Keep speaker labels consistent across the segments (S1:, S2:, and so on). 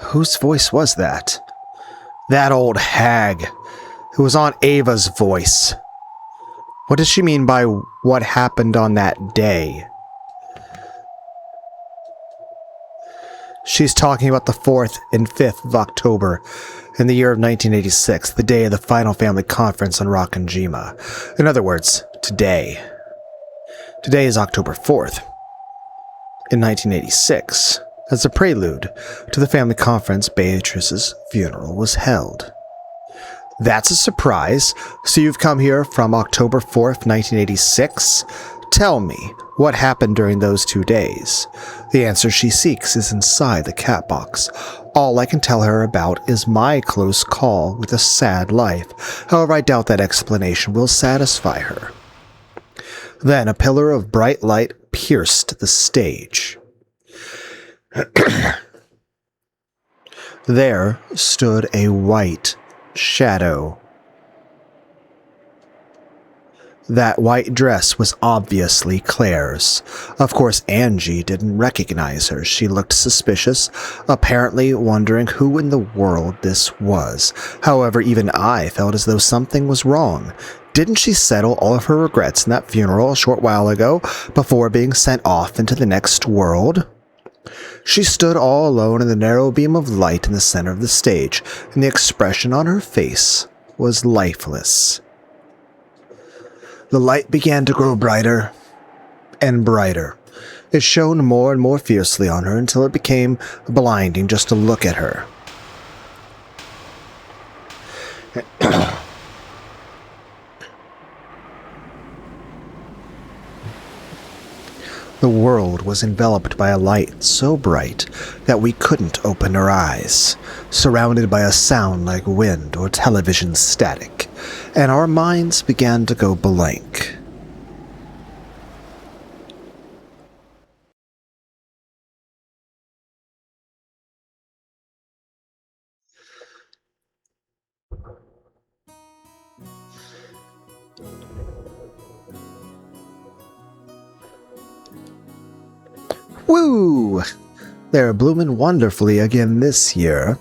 S1: Whose voice was that? That old hag. It was Aunt Ava's voice. What does she mean by what happened on that day? She's talking about the 4th and 5th of October in the year of 1986, the day of the final family conference on Rockinjima. In other words, today. Today is October 4th. In 1986, as a prelude to the family conference, Beatrice's funeral was held. That's a surprise. So you've come here from October 4th, 1986? Tell me, what happened during those 2 days? The answer she seeks is inside the cat box. All I can tell her about is my close call with a sad life. However, I doubt that explanation will satisfy her. Then a pillar of bright light pierced the stage. There stood a white shadow. That white dress was obviously Claire's. Of course, Angie didn't recognize her. She looked suspicious, apparently wondering who in the world this was. However, even I felt as though something was wrong. Didn't she settle all of her regrets in that funeral a short while ago before being sent off into the next world? She stood all alone in the narrow beam of light in the center of the stage, and the expression on her face was lifeless. The light began to grow brighter and brighter. It shone more and more fiercely on her until it became blinding just to look at her. The world was enveloped by a light so bright that we couldn't open our eyes, surrounded by a sound like wind or television static, and our minds began to go blank. Woo! They're bloomin' wonderfully again this year.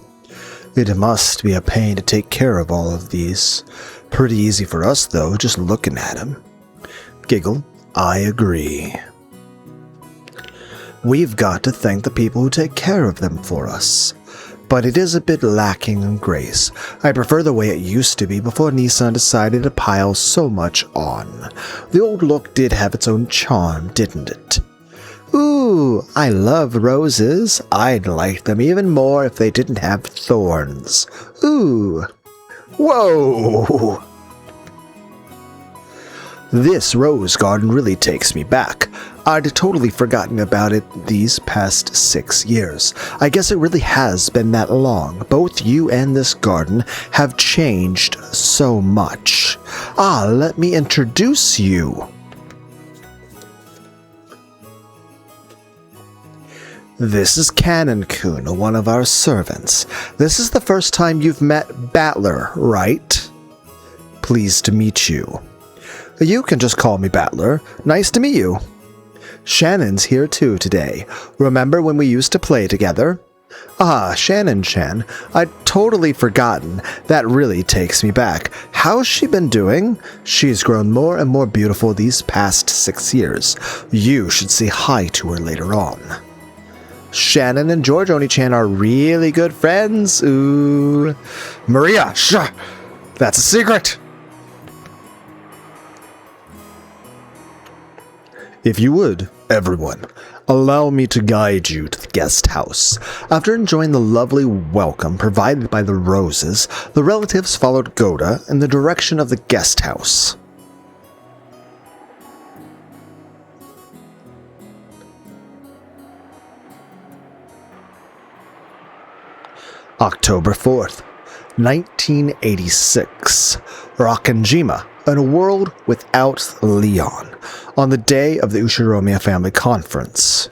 S1: It must be a pain to take care of all of these. Pretty easy for us, though, just looking at them. Giggle, I agree. We've got to thank the people who take care of them for us. But it is a bit lacking in grace. I prefer the way it used to be before Nissan decided to pile so much on. The old look did have its own charm, didn't it? Ooh, I love roses. I'd like them even more if they didn't have thorns. Ooh. Whoa! This rose garden really takes me back. I'd totally forgotten about it these past 6 years. I guess it really has been that long. Both you and this garden have changed so much. Let me introduce you. This is Cannon-kun, one of our servants. This is the first time you've met Battler, right? Pleased to meet you. You can just call me Battler. Nice to meet you. Shannon's here too today. Remember when we used to play together? Shannon-chan. I'd totally forgotten. That really takes me back. How's she been doing? She's grown more and more beautiful these past 6 years. You should say hi to her later on. Shannon and George Oni-chan are really good friends. Ooh. Maria, shh! That's a secret! If you would, everyone, allow me to guide you to the guest house. After enjoying the lovely welcome provided by the roses, the relatives followed Goda in the direction of the guest house. October 4th, 1986. Rockinjima, in a world without Leon, on the day of the Ushiromiya family conference.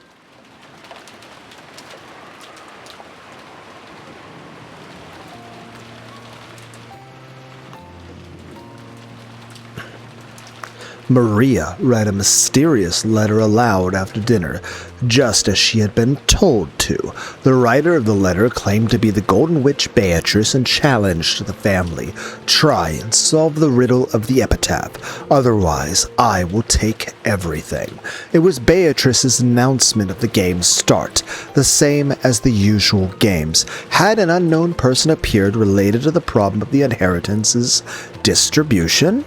S1: Maria read a mysterious letter aloud after dinner, just as she had been told to. The writer of the letter claimed to be the Golden Witch Beatrice and challenged the family. Try and solve the riddle of the epitaph, otherwise I will take everything. It was Beatrice's announcement of the game's start, the same as the usual games. Had an unknown person appeared related to the problem of the inheritance's distribution?